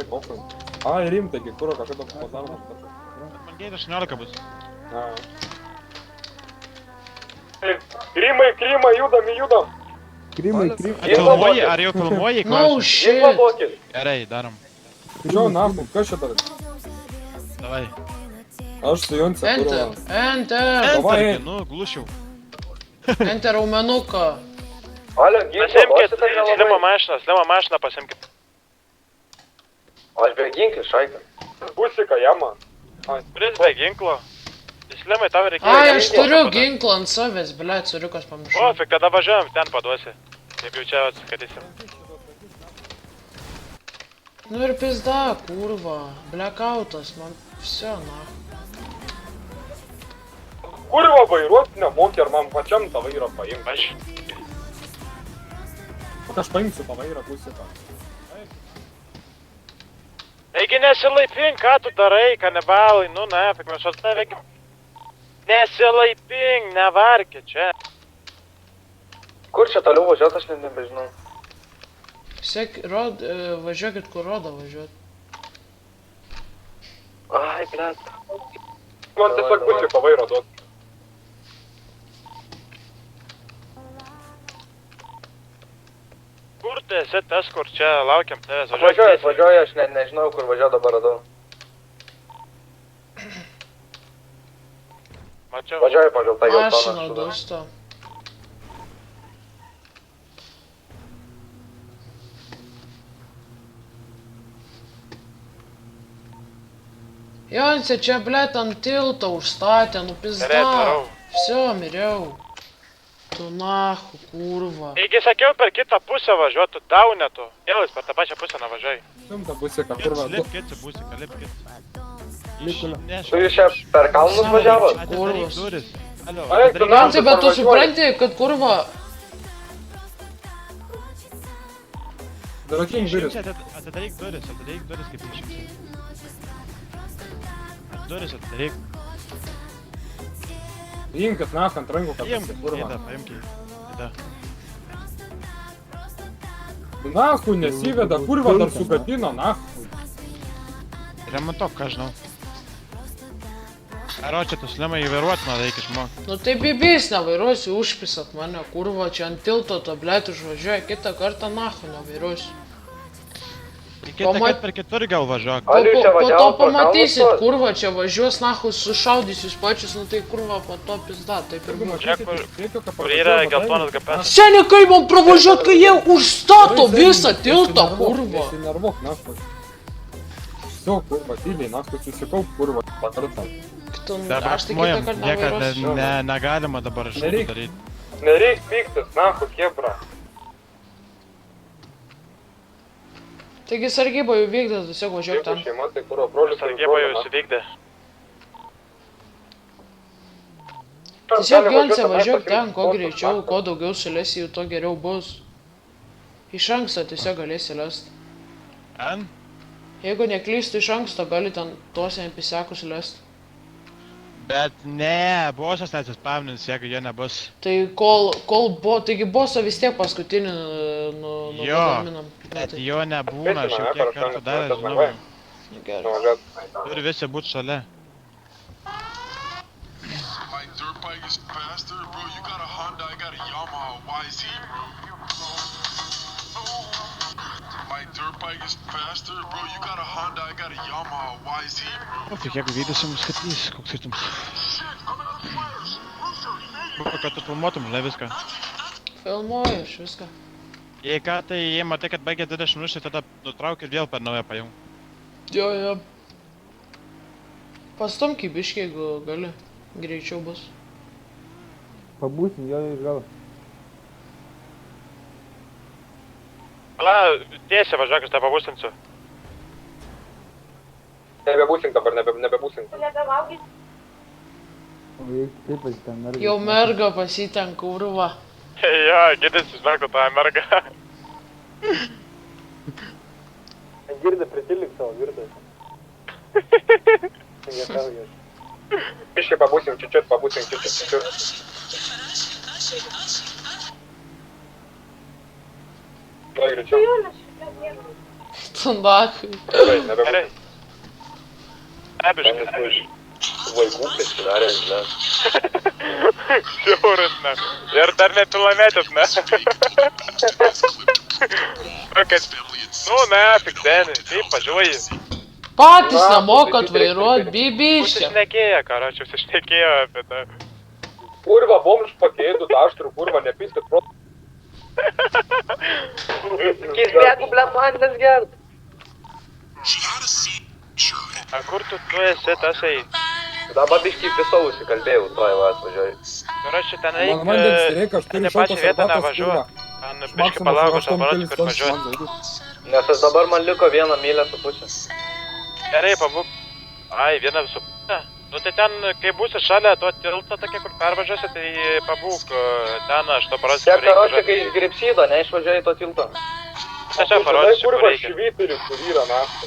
Gerai, pokoj. Ai, rimtai, kuro kažką toks padaroma. Man gėdė 18 bus. Krymai, judam. Krymai. Ar jau filmuoji? No shit. Gerai, darom. Žiau, nahu, kas čia dar? Davai. Aš su Jonce, Enter, kurva. enter, Entergi, nu, glušiau. enter raumenuką. Pasimkit, slimo mašiną pasimkit. Aš be ginklį, šaika. Pusika, jama. Pris be ginklo. Slimai, tau reikia... Ai, aš turiu ginklą ant savęs, blėt, suriukas pamiršau. O, fik, tada važiuojam, ten paduosi. Taip jau čia atskatysim. Nu ir pizda, kurva. Blackoutas, man всё, na. Kurva vairuoti nemokė, ar man pačiam tą vairą paimti. Aš paimsiu tą vairą pusika. Eigi nesilaipink, ką tu darai, kanibalai, nu ne, fik, mes aš tave... Nesilaipink, nevarkit čia. Kur čia toliau važiuot, aš net nebežinau. Sek, važiuokit, kur rodo važiuot. Ai, blėt. Man tiesiog pusiko vairą duot. Kur tu esi tas, kur čia laukiam tavęs? Važiuoju, aš net nežinau, kur važiuoju dabar radau. Mačiau. Važiuoju pagal tą geltoną Mašina šūdą. dusto. Jonce, čia blėt ant tilto užstatė, nu pizda. Gerai, darau. Всё, miriau. Tu nahu, kurva. Eigi sakiau per kitą pusę važiuotų, daunetų. Jėlis per tą pačią pusę navažiuoji. Šimtą pusika, kurva. Lipkit, būsika, lipkit. Tu jūs čia per kalnus važiavot? Atidaryk duris. Alio, Ai, tu Jonce, bet tu supranti, kad kurva... Darakink duris. Atidaryk duris kaip išimsi. Duris atidaryk. Imkit nahu ant rankų, kad Paimk, kurva. įda, paimk įda. Nahu nesiveda, kurva dar sugadino, nahu. Remontok, ką žinau. Aro, čia tu slimai įvairuot, man reikia išmok. Nu tai bibys nevairuosiu, užpisat mane, kurva, čia ant tilto to blėt užvažiuoja, kitą kartą nahu nevairuosiu. Kitą kartą per kitur gal važiuok. Ar jūs čia Po to važiavot per pamatysit, kalnus? kurva, čia važiuos nahu, sušaudys jūs pačius, nu tai kurva, po to pizda, taip ir būna. Kur yra geltonas GPS. Seniai, kaip man pravažiuot, kai jie užstato visą tiltą, kurva. Nesinervuok, nahu. Всё, kurva, tyliai, nahu, susikaup, kurva, pakartą. Aš tai kitą kartą Niekad nevairuosiu. negalima dabar šūdų daryti. Nereik pyktis, nahu, kebra. Taigi sargyba jau vykdė, tiesiog važiuok Jeigu ten. šeima, tai kurva, brolius. Sargyba jau įsivykdė. Tiesiog Jonce važiuok ten, kuo greičiau, kuo daugiau sulėsi, jau to geriau bus. Iš anksto tiesiog galėsi lest. An? Jeigu neklystu iš anksto, gali ten tuos NPC-kus lest. Bet ne, bosas nesispamnins, jeigu jie nebus. Tai taigi boso vis tiek paskutinį nugaminam. Bet jo nebūna, aš jau kiek kartų daręs, žinau. Gerai. Turi visi būt šalia. My dirt bike is faster, bro. You got a Honda, I got a Yamaha YZ, bro. My dirt bike is faster, bro. You got a Honda, I got a Yamaha YZ, bro. O, tik jeigu vydysim skatys, koks skirtumas. Buvo, kad tu filmuotum, žinai viską. Filmuoju aš viską. Jei ką, tai jei matai, kad baigė 20 minučių, tada nutrauk ir vėl per naują pajung. Jo. Pastumk į biškį, jeigu gali. Greičiau bus. Pabūsim, jo iš galo. Pala, tiesiai važiuok, aš tave pabūsinsiu. Nebebūsink dabar, nebebūsink. O jei taip aš ten mergai. Jau merga pasiten, kurva. Jo, gidis išmerko tą mergą. Girdi, pritilik savo, girdi. Biškai pabūsim, čiut, pabūsim, čiut. Gal greičiau. Sandakui. Gerai. Ebiškai. Vaikų prisidarė, ne. Žiauras, ne. Ir dar nepilnametis, ne. Nu, ne, tik Deni, kaip važiuoji. Patys nemokat vairuot, bibišė. Užsišnekėjo, karočiui, užsišnekėjo apie tą. Kurva, bomž pakeitų taštrų, kurva, nepiskit pro... Kirpėkų, ble, vandens gert. A kur tu esi tasai? Dabar biškį pisau užsikalbėjau, tuoj va atvažiuoju. Karočiui, ten Man vandens reikia, aš turiu ne pačią šaltos vietą arbatos, nevažiuoju. kurva. Man biškį palaukus, aš parodysiu, kur važiuoju. Nes aš dabar man liko 1,5 mylią. Gerai, pabūk. Ai, 1,5. Nu tai ten, kai būsi šalia to tilto, tokia, kur pervažiuosi, tai pabūk ten, aš to parodysiu, Čia kur reikia karočią, kai važiuoti. iš Gripsydo, neišvažiuoju į to tilto. Aš čia parodysiu, kur Kurva, reikia. švyturių, kur yra naktį.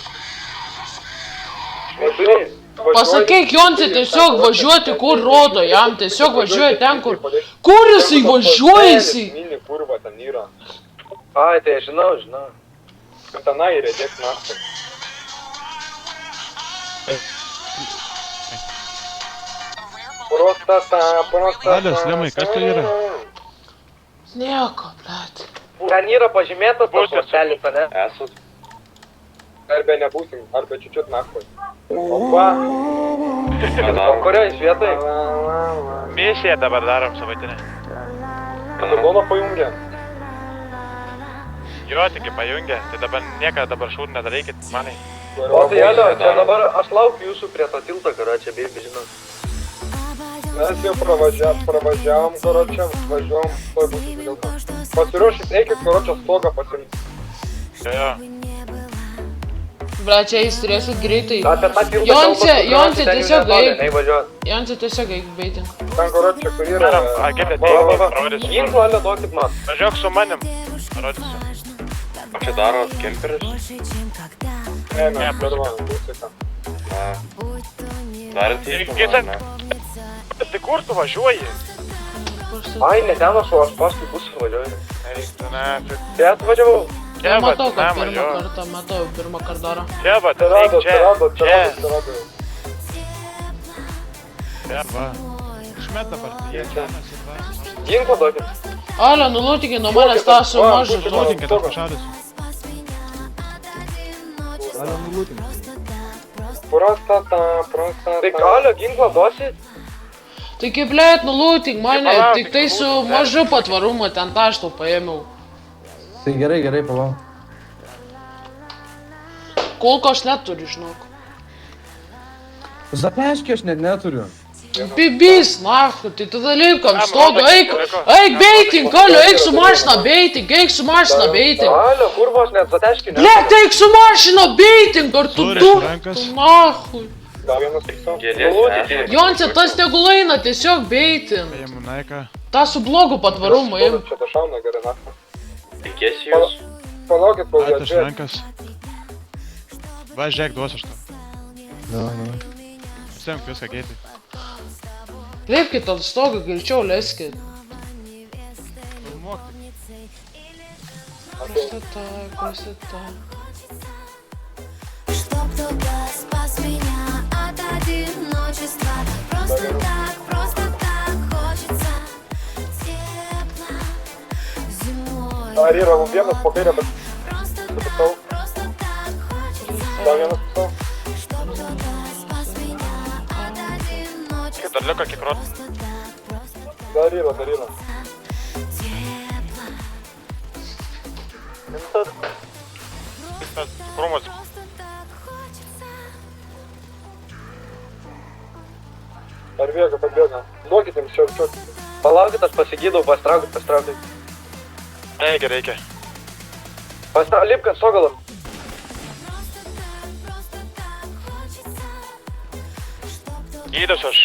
Pasakyk, Jonce, tiesiog važiuoti, kur rodo jam, tiesiog važiuoja ten, kur... Kur jisai važiuoja jisai? Mini kurva ten yra. Ai, tai aš žinau. Kad tenai rėdėk naktį. Prostata. Alius, Lemai, kas tai yra? Nieko, blet. Ten yra pažymėtas tas Būsit. lastelis, ne? Esat. Arba nebūsim, arba čiučiut naktį. Opa. O kurioj iš vietoj? Misiją dabar darom savaitinę. Kanadoną pajungė. Jo, tik pajungė, tai dabar nieką dabar šūd nedarykit, manai. O tai alio, čia dabar aš laukiu jūsų prie to tilto, karočią, bėgi, žinau. Mes jau pravažiavom, karočią, važiuom, tuoj būsim dėl to. Pasiruošit, eikit, karočią, stogą pasimti. Jo. Blet, čia jūs turėsit greitai. Apie tą tiltą Jonce, kalbas, Jonce, ten tiesiog netoli, eik. neįvažiuot. Jonce, tiesiog eik beiting. Ten, karočią, kur yra... Darom, gėlė, Va, va, va. parodysiu. Ginklą, alio, duokit man. Važiuok su manim, parodysiu. O čia daro kemperis? Ne, mes darvam, būsika. Darant Tai kur tu važiuoji? Ai, ne ten aš paskui bus važiuoju. Eik, tu ne, Čia atvažiavau. čia va, Matau, kad ne, pirmą važiuok. kartą, matau, pirmą kartą daro. Čia va, tu eik čia, čia. Va. Išmet dabar, tai jie čia nesitva. Ginklą duokit. Alio, nulūtikį nuo manęs tą su mažu. Nuodinkit, aš pašalysiu. Prostata. Tai alio, ginklą duosi? Taigi, blet, nulūtik mane, tik tai su mažu patvarumu ten taštą paėmiau. Tai gerai, palauk. Kolko aš neturiu, žinok. Zapeškį aš net neturiu. Bibis, nahu, tai tada lipk ant stogo, eik beiting, Alio, eik su mašina beiting, Alio, kur vos net zateškį ne? Blet, eik su mašina beiting, ar tu Turi du, rankas. nahu. Dar vienas tiksau. Jonce, tas tegul eina, tiesiog beiting. Paėmu naiką. Ta su blogu patvarumu, im. Čia ta šauna gerai naktį. Tikėsi jūs? Palaukit, kol jie Atas čia. rankas. Va, žiūrėk, duosiu aš tau. Semk viską greitai. Lipkit ant stogo, greičiau leskit. Filmuok tik. Prostata. Чтоб только спас меня от одиночества. Просто так хочется тепла зимой. Ar yra vienas po kairę, bet Просто tiksau. так хочется, Dar vienas tiksau. чтоб только спас меня от одиночества. Kaip dar liko kiek rot? Dar yra. Тепла. Tas krūmas. Просто так хочется. Ar pabėga. Duokit jiems čia. Palaukit, aš pasigydau, pastraukit. Reikia. Lipk ant stogo. Gydysiu aš.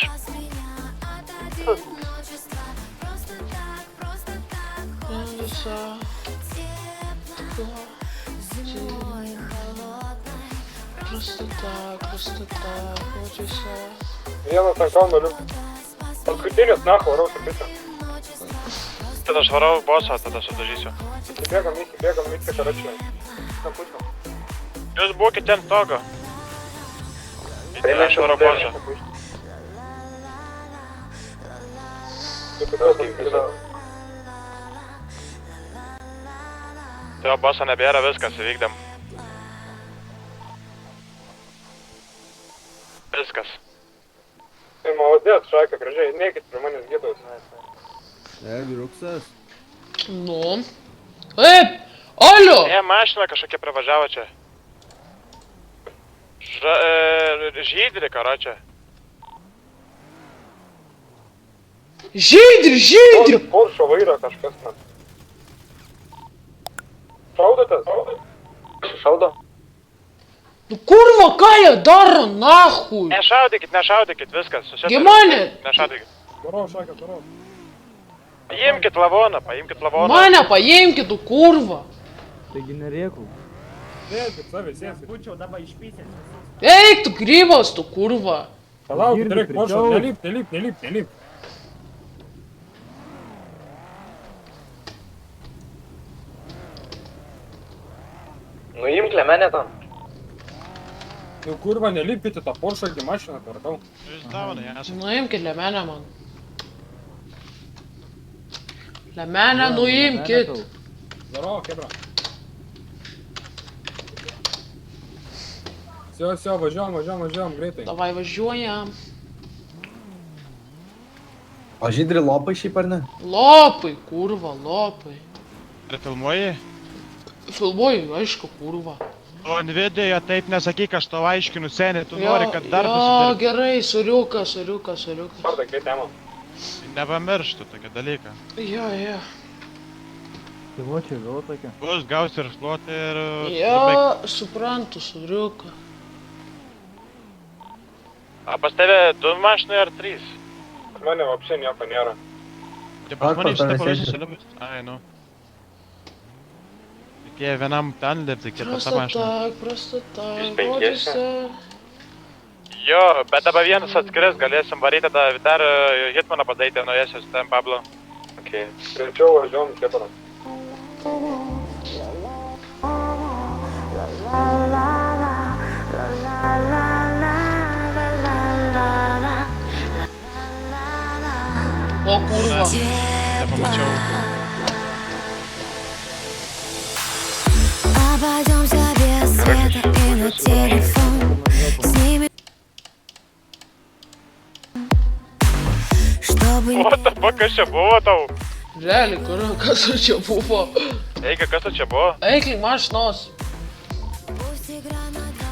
Просто так хочется. Vienas ant kalno liuk. Paskutinis nacho, varau sakyti. Tada aš varau bosą, tada sudažysiu. Įsibėgam, karočią. Kapučiam. Jūs būkite ant togo. Eina Aš varo božą. Tai boso nebėra, viskas, įvykdėm. Viskas. Tai молодец, šaika, gražiai, neikit prie manęs gydaus. Nu. Taip, alio. Mašina kažkokia privažiavo čia. Žydri, karočią. Žydri. Poršo vairo kažkas man. Šaudotas? Šaudo? Nu kurva, ką jie daro, nahui? Nešaudykit, viskas. Gimane. Nešaudykit. Darau, šaika, darau. Paimkit lavoną. Mane paimkit, tu kurva. Sėskit, savi, sėskit. Eik, tu grybas, tu kurva. Palauk, reik, poršo, nelip. Nuimk lemenę tam. Nu kurva, nelipkite tą poršo į mašiną, tvarkau. Jūs davonai, esate. Nuimkit lemenę man. Lemenę nuimkit. Darau, kebra. Все, važiuojam, greitai. Davai važiuojam. O žydri lopai šiaip ar ne? Lopai, kurva, lopai. Ar filmuoji? Filmuoju, aišku, kurva. O Nvidijoje taip nesakyk, aš tau aiškinu, seniai, tu nori, kad dar Jo, pasidirbt. gerai, suriuka. Sparta, greit tema. Nepamirštų tokį dalyką. Jo. Bus, gausi ir šluoti ir... Jo, suprantu, suriuka. A pas tave 2 mašinai ar 3? Pas mane vapšė nieko nėra. Tai pas mane šitą Tvarko, pavėžį tavęs sulibus. Ai, nu. Reikėjo vienam ten lipti, kitą tą mašiną. Prastata, Jūs penkiese? godžiuose. Jo, bet dabar vienas atskris, galėsim varyti dar hitmaną padaryti nuėsius ten Pablo. Okay. Greičiau važiuojam, kebra. O kurva. Nepamačiau. Обойдемся без света и на телефон. Сними. Чтобы O, dabar kas čia buvo tau? Realiai, kurva, kas čia buvo? Eika, kas čia buvo? Eik link mašinos.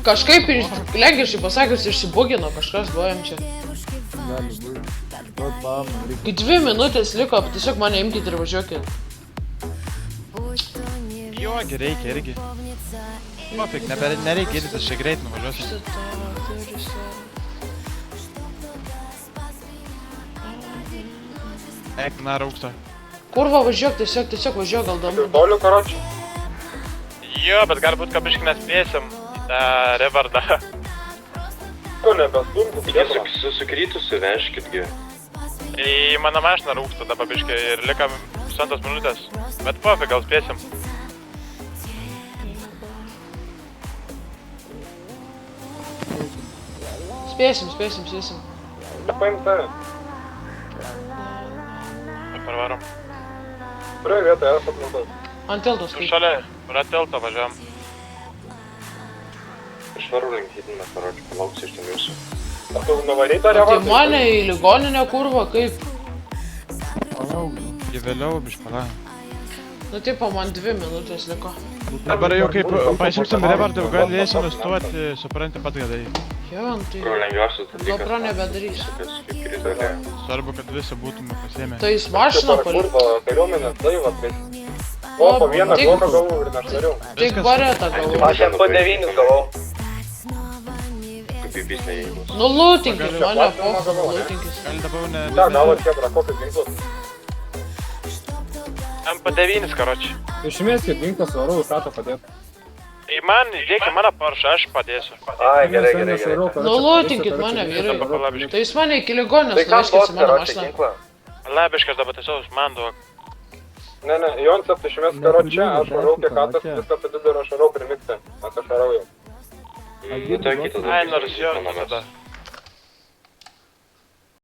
Kažkaip lenkiškai pasakius išsibugino, kažkas duojam čia. Kai 2 minutės liko, tiesiog mane imkit ir važiuokit. Jogi reikia irgi. Pofik, nereikia įdėtis čia greit nuvažiuosi. Eik, na, rūksta. Kurva, važiuok, tiesiog važiuok gal dabar. Toliu, karočiu. Jo, bet galbūt kabiškai nespėsim į tą revardą. Tu nebestumkit, kebra. Susikrytusi, vežkitgi. Į mano mašiną rūksta dabar biškai ir likam 2 minutės. Bet pofik, gal spėsim. Spėsim. Paim tave. Parvarom. Prie vietoje esat nutas. Ant tiltos kaip. Šalia, prie tilto važiuojam. Aš varu link hitinę, karočią, palauksiu iš ten jūsų. Ar tu nuvaryt tą Tai revardą? mane į ligoninę, kurva, kaip. Į vėliau bišpala. Nu, tipo, man 2 minutės liko. Dabar jau kaip pasimsim revardą, galėsim nustoti, supranti pat gadai. Jo, tai... Kur lengviausias dalykas. Gopro nebedarysiu. Kas kaip kritolė. Svarbu, kad visi būtume pasiėmę. Tai jis mašiną paliko. Kurva, kariuomenės laivas, bet... O, po vieną tik- bloką gavau ir neštariau. Tik baretą gavau. Aš jam po 9 gavau. Kaip įpys neįgus. Nu, lūtinkis, mane pofu, lūtinkis. Gal dabar ne... Da, gavot kebra, kokius ginklus. MP9, karoči. Išmeskit ginklus, varau, ką padėt. Į man, įdėkit mano Porsche, aš padėsiu. Ai, gerai. Nu, lūtinkit mane, vyrai. Tai jūs mane iki ligoninės Tai kam nuveskit duot, į mano karočią, mašiną. ginklą? Labiškas dabar tiesiog man duok. Ne, Jonsas išmes karočią, aš varau kiek atas, viską atidu ir aš varau primikti. Aš varau jau. Ai, nors jo visada.